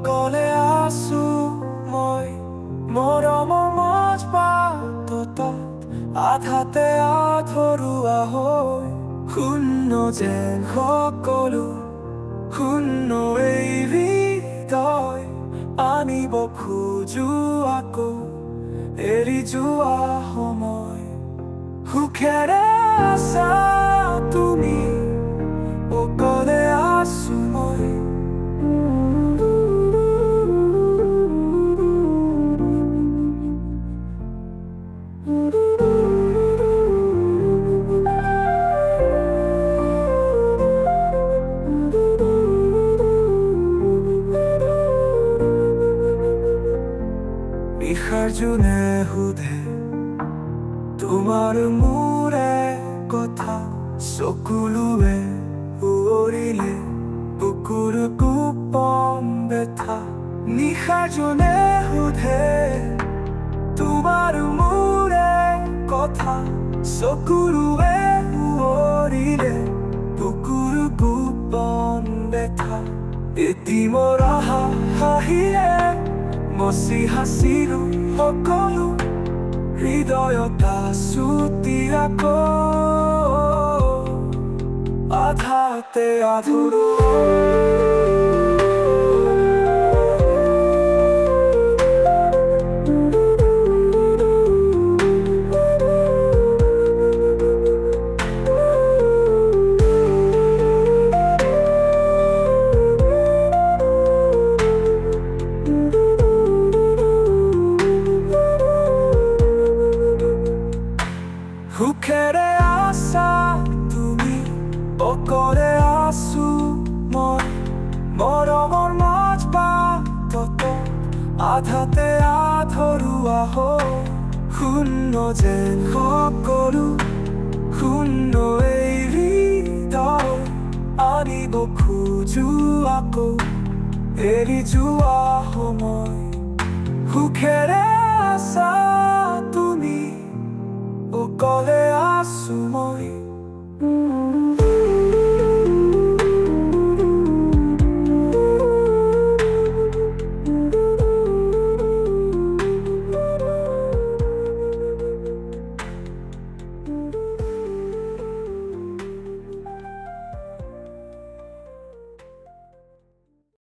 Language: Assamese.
অকলে আছো মই মৰমৰ মাজবাটত আধাতে আধৰুৱা হৈ শূন্য যেন সকলো শূন্য এই হৃদয় আনিব খোজো আকৌ এৰি যোৱা সময় সুখেৰে আছা তুমি অকলে আছো মই নিশাৰ জোনে সোধে তোমাৰ মোৰে কথা চকুলোৱে উৰিলে বুকুৰ গোপন ব্যথা নিশাৰ জোনে সোধে তোমাৰ মোৰে কথা চকুলোৱে উৰিলে বুকুৰ গোপন ব্যথা এটি মৰা হাঁহিয়ে মচি হাসিলো সকলো হৃদয়ত আছুতি আকৌ আধাতে আধৰুৱা সুখেৰে আছা তুমি অকলে আছো মই মৰমৰ মাজবাটত আধাতে আধৰুৱা হৈ শূন্য যেন সকলো শূন্য এই হৃদয় আনিব খোজো আকৌ এৰি যোৱা সময় সুখেৰে আছা তুমি অকলে আছো মই